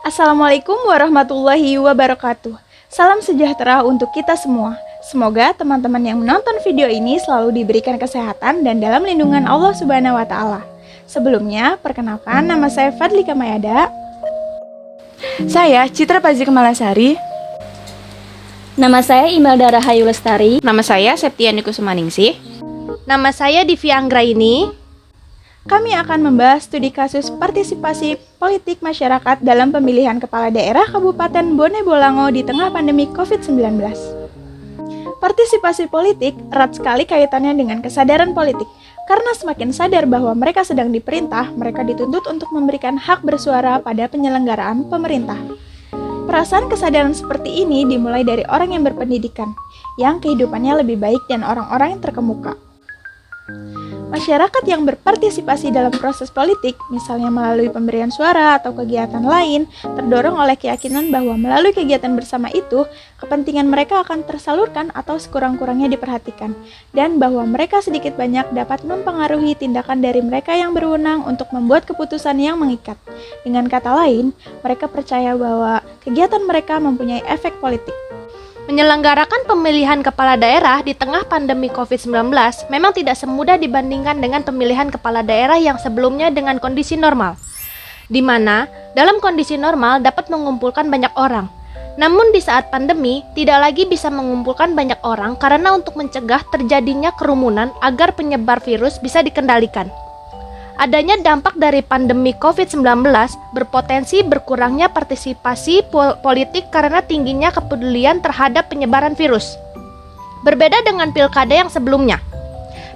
Assalamualaikum warahmatullahi wabarakatuh. Salam sejahtera untuk kita semua. Semoga teman-teman yang menonton video ini selalu diberikan kesehatan dan dalam lindungan Allah Subhanahu wa Ta'ala. Sebelumnya, perkenalkan nama saya Fadlika Mayada. Saya Citra Pazi Kemalasari. Nama saya Imelda Rahayu Lestari. Nama saya Septiani Kusumaningsih. Nama saya Divya Anggraini. Kami akan membahas studi kasus partisipasi politik masyarakat dalam pemilihan kepala daerah Kabupaten Bone Bolango di tengah pandemi COVID-19. Partisipasi politik erat sekali kaitannya dengan kesadaran politik, karena semakin sadar bahwa mereka sedang diperintah, mereka dituntut untuk memberikan hak bersuara pada penyelenggaraan pemerintah. Perasaan kesadaran seperti ini dimulai dari orang yang berpendidikan, yang kehidupannya lebih baik dan orang-orang yang terkemuka. Masyarakat yang berpartisipasi dalam proses politik, misalnya melalui pemberian suara atau kegiatan lain, terdorong oleh keyakinan bahwa melalui kegiatan bersama itu, kepentingan mereka akan tersalurkan atau sekurang-kurangnya diperhatikan, dan bahwa mereka sedikit banyak dapat mempengaruhi tindakan dari mereka yang berwenang untuk membuat keputusan yang mengikat. Dengan kata lain, mereka percaya bahwa kegiatan mereka mempunyai efek politik. Menyelenggarakan pemilihan kepala daerah di tengah pandemi COVID-19 memang tidak semudah dibandingkan dengan pemilihan kepala daerah yang sebelumnya dengan kondisi normal, di mana dalam kondisi normal dapat mengumpulkan banyak orang. Namun di saat pandemi, tidak lagi bisa mengumpulkan banyak orang karena untuk mencegah terjadinya kerumunan agar penyebar virus bisa dikendalikan. Adanya dampak dari pandemi COVID-19 berpotensi berkurangnya partisipasi politik karena tingginya kepedulian terhadap penyebaran virus. Berbeda dengan pilkada yang sebelumnya.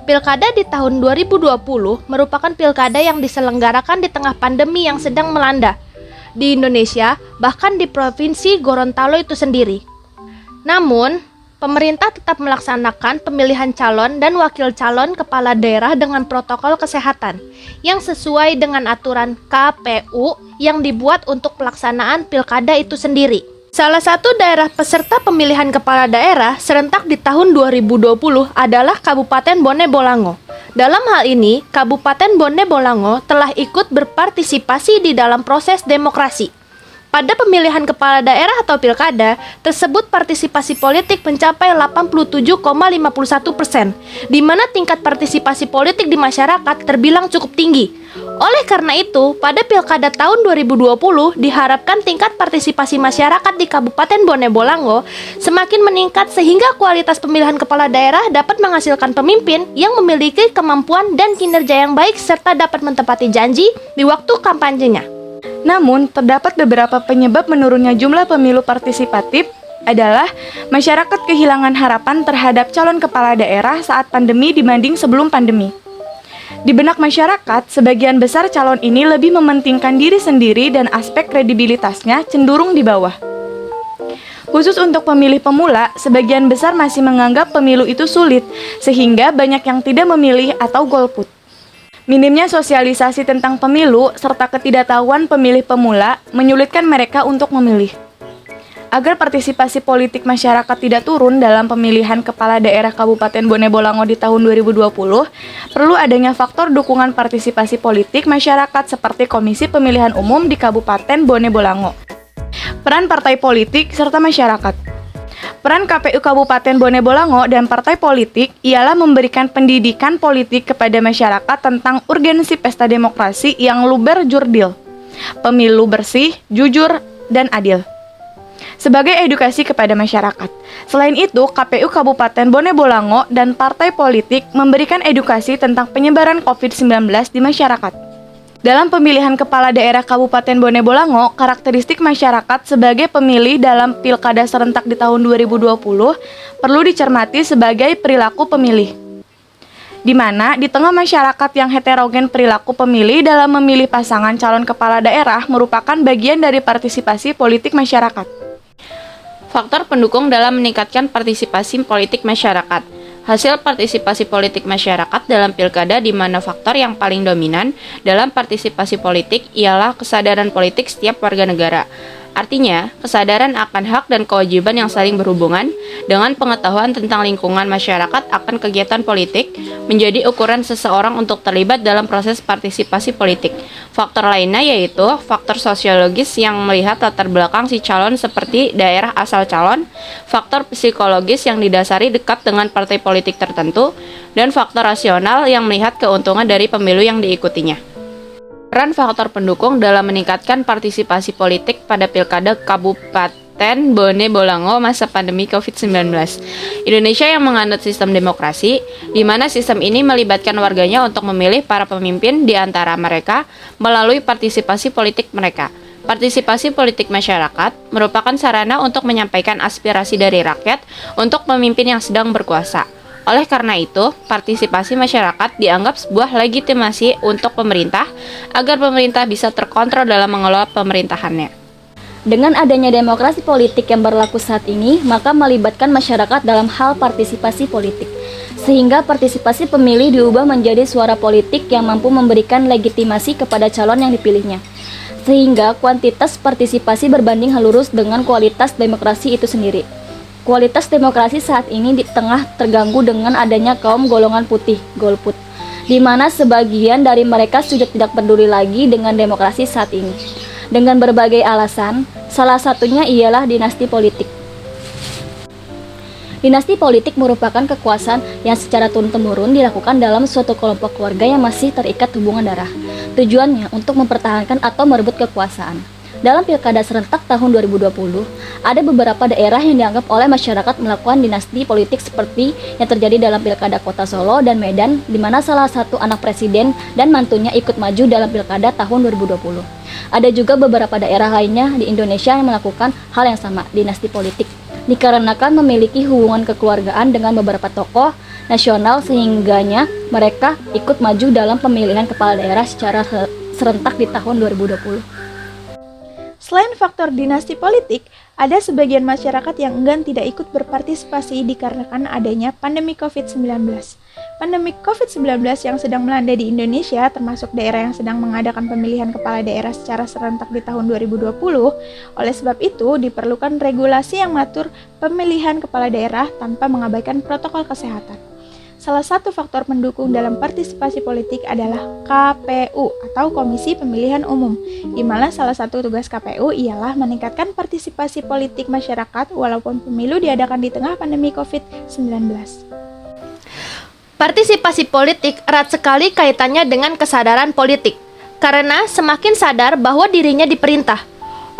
Pilkada di tahun 2020 merupakan pilkada yang diselenggarakan di tengah pandemi yang sedang melanda di Indonesia, bahkan di Provinsi Gorontalo itu sendiri. Namun, pemerintah tetap melaksanakan pemilihan calon dan wakil calon kepala daerah dengan protokol kesehatan yang sesuai dengan aturan KPU yang dibuat untuk pelaksanaan pilkada itu sendiri. Salah satu daerah peserta pemilihan kepala daerah serentak di tahun 2020 adalah Kabupaten Bone Bolango. Dalam hal ini, Kabupaten Bone Bolango telah ikut berpartisipasi di dalam proses demokrasi. Pada pemilihan kepala daerah atau pilkada, tersebut partisipasi politik mencapai 87,51%, di mana tingkat partisipasi politik di masyarakat terbilang cukup tinggi. Oleh karena itu, pada pilkada tahun 2020 diharapkan tingkat partisipasi masyarakat di Kabupaten Bone Bolango semakin meningkat sehingga kualitas pemilihan kepala daerah dapat menghasilkan pemimpin yang memiliki kemampuan dan kinerja yang baik serta dapat menepati janji di waktu kampanyenya. Namun, terdapat beberapa penyebab menurunnya jumlah pemilu partisipatif adalah masyarakat kehilangan harapan terhadap calon kepala daerah saat pandemi dibanding sebelum pandemi. Di benak masyarakat, sebagian besar calon ini lebih mementingkan diri sendiri dan aspek kredibilitasnya cenderung di bawah. Khusus untuk pemilih pemula, sebagian besar masih menganggap pemilu itu sulit, sehingga banyak yang tidak memilih atau golput. Minimnya sosialisasi tentang pemilu serta ketidaktahuan pemilih pemula menyulitkan mereka untuk memilih. Agar partisipasi politik masyarakat tidak turun dalam pemilihan kepala daerah Kabupaten Bone Bolango di tahun 2020, perlu adanya faktor dukungan partisipasi politik masyarakat seperti Komisi Pemilihan Umum di Kabupaten Bone Bolango, peran partai politik, serta masyarakat. Peran KPU Kabupaten Bone Bolango dan partai politik ialah memberikan pendidikan politik kepada masyarakat tentang urgensi pesta demokrasi yang luber jurdil, pemilu bersih, jujur, dan adil, sebagai edukasi kepada masyarakat. Selain itu, KPU Kabupaten Bone Bolango dan partai politik memberikan edukasi tentang penyebaran COVID-19 di masyarakat. Dalam pemilihan kepala daerah Kabupaten Bone Bolango, karakteristik masyarakat sebagai pemilih dalam pilkada serentak di tahun 2020 perlu dicermati sebagai perilaku pemilih, di mana di tengah masyarakat yang heterogen perilaku pemilih dalam memilih pasangan calon kepala daerah merupakan bagian dari partisipasi politik masyarakat. Faktor pendukung dalam meningkatkan partisipasi politik masyarakat. Hasil partisipasi politik masyarakat dalam pilkada di mana faktor yang paling dominan dalam partisipasi politik ialah kesadaran politik setiap warga negara. Artinya, kesadaran akan hak dan kewajiban yang saling berhubungan dengan pengetahuan tentang lingkungan masyarakat akan kegiatan politik menjadi ukuran seseorang untuk terlibat dalam proses partisipasi politik. Faktor lainnya yaitu faktor sosiologis yang melihat latar belakang si calon seperti daerah asal calon, faktor psikologis yang didasari dekat dengan partai politik tertentu, dan faktor rasional yang melihat keuntungan dari pemilu yang diikutinya. Peran faktor pendukung dalam meningkatkan partisipasi politik pada Pilkada Kabupaten Bone Bolango masa pandemi COVID-19. Indonesia yang menganut sistem demokrasi, di mana sistem ini melibatkan warganya untuk memilih para pemimpin di antara mereka melalui partisipasi politik mereka. Partisipasi politik masyarakat merupakan sarana untuk menyampaikan aspirasi dari rakyat untuk pemimpin yang sedang berkuasa. Oleh karena itu, partisipasi masyarakat dianggap sebuah legitimasi untuk pemerintah agar pemerintah bisa terkontrol dalam mengelola pemerintahannya. Dengan adanya demokrasi politik yang berlaku saat ini, maka melibatkan masyarakat dalam hal partisipasi politik. Sehingga partisipasi pemilih diubah menjadi suara politik yang mampu memberikan legitimasi kepada calon yang dipilihnya. Sehingga kuantitas partisipasi berbanding lurus dengan kualitas demokrasi itu sendiri. Kualitas demokrasi saat ini di tengah terganggu dengan adanya kaum golongan putih, golput, di mana sebagian dari mereka sudah tidak peduli lagi dengan demokrasi saat ini. Dengan berbagai alasan, salah satunya ialah dinasti politik. Dinasti politik merupakan kekuasaan yang secara turun-temurun dilakukan dalam suatu kelompok keluarga yang masih terikat hubungan darah. Tujuannya untuk mempertahankan atau merebut kekuasaan. Dalam Pilkada serentak tahun 2020, ada beberapa daerah yang dianggap oleh masyarakat melakukan dinasti politik seperti yang terjadi dalam Pilkada Kota Solo dan Medan, di mana salah satu anak presiden dan mantunya ikut maju dalam Pilkada tahun 2020. Ada juga beberapa daerah lainnya di Indonesia yang melakukan hal yang sama, dinasti politik, dikarenakan memiliki hubungan kekeluargaan dengan beberapa tokoh nasional sehingganya mereka ikut maju dalam pemilihan kepala daerah secara serentak di tahun 2020. Selain faktor dinasti politik, ada sebagian masyarakat yang enggan tidak ikut berpartisipasi dikarenakan adanya pandemi COVID-19. Pandemi COVID-19 yang sedang melanda di Indonesia, termasuk daerah yang sedang mengadakan pemilihan kepala daerah secara serentak di tahun 2020, oleh sebab itu diperlukan regulasi yang mengatur pemilihan kepala daerah tanpa mengabaikan protokol kesehatan. Salah satu faktor pendukung dalam partisipasi politik adalah KPU atau Komisi Pemilihan Umum, di mana salah satu tugas KPU ialah meningkatkan partisipasi politik masyarakat walaupun pemilu diadakan di tengah pandemi COVID-19. Partisipasi politik erat sekali kaitannya dengan kesadaran politik, karena semakin sadar bahwa dirinya diperintah,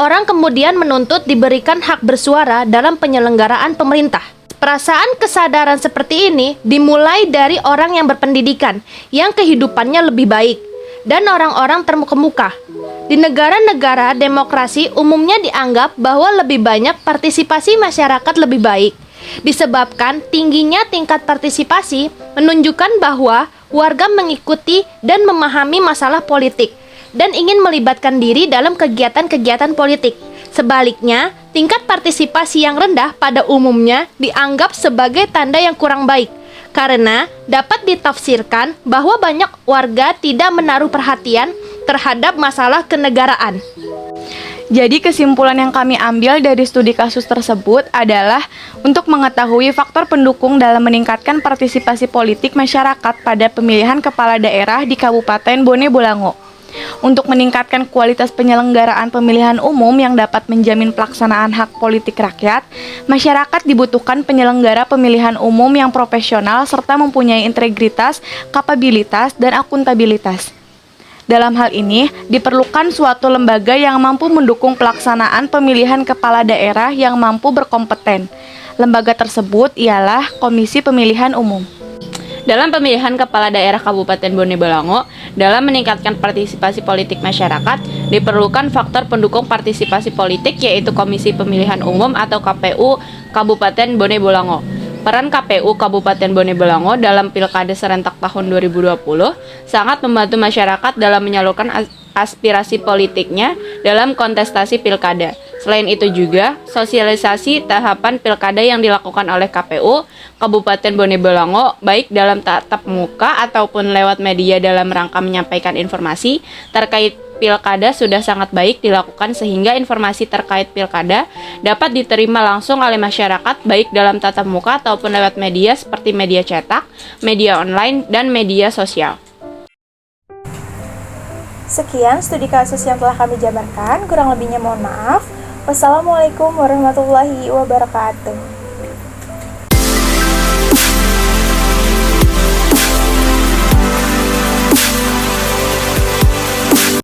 orang kemudian menuntut diberikan hak bersuara dalam penyelenggaraan pemerintah. Perasaan kesadaran seperti ini dimulai dari orang yang berpendidikan, yang kehidupannya lebih baik, dan orang-orang terkemuka. Di negara-negara demokrasi umumnya dianggap bahwa lebih banyak partisipasi masyarakat lebih baik. Disebabkan tingginya tingkat partisipasi menunjukkan bahwa warga mengikuti dan memahami masalah politik, dan ingin melibatkan diri dalam kegiatan-kegiatan politik. Sebaliknya, tingkat partisipasi yang rendah pada umumnya dianggap sebagai tanda yang kurang baik, karena dapat ditafsirkan bahwa banyak warga tidak menaruh perhatian terhadap masalah kenegaraan. Jadi kesimpulan yang kami ambil dari studi kasus tersebut adalah untuk mengetahui faktor pendukung dalam meningkatkan partisipasi politik masyarakat pada pemilihan kepala daerah di Kabupaten Bone Bolango. Untuk meningkatkan kualitas penyelenggaraan pemilihan umum yang dapat menjamin pelaksanaan hak politik rakyat, masyarakat dibutuhkan penyelenggara pemilihan umum yang profesional serta mempunyai integritas, kapabilitas, dan akuntabilitas. Dalam hal ini, diperlukan suatu lembaga yang mampu mendukung pelaksanaan pemilihan kepala daerah yang mampu berkompeten. Lembaga tersebut ialah Komisi Pemilihan Umum. Dalam pemilihan kepala daerah Kabupaten Bone Bolango, dalam meningkatkan partisipasi politik masyarakat, diperlukan faktor pendukung partisipasi politik yaitu Komisi Pemilihan Umum atau KPU Kabupaten Bone Bolango. Peran KPU Kabupaten Bone Bolango dalam Pilkada serentak tahun 2020 sangat membantu masyarakat dalam menyalurkan aspirasi politiknya dalam kontestasi pilkada. Selain itu juga, sosialisasi tahapan pilkada yang dilakukan oleh KPU Kabupaten Bone Bolango baik dalam tatap muka ataupun lewat media dalam rangka menyampaikan informasi terkait pilkada sudah sangat baik dilakukan sehingga informasi terkait pilkada dapat diterima langsung oleh masyarakat baik dalam tatap muka ataupun lewat media seperti media cetak, media online, dan media sosial. Sekian studi kasus yang telah kami jabarkan, kurang lebihnya mohon maaf. Wassalamualaikum warahmatullahi wabarakatuh.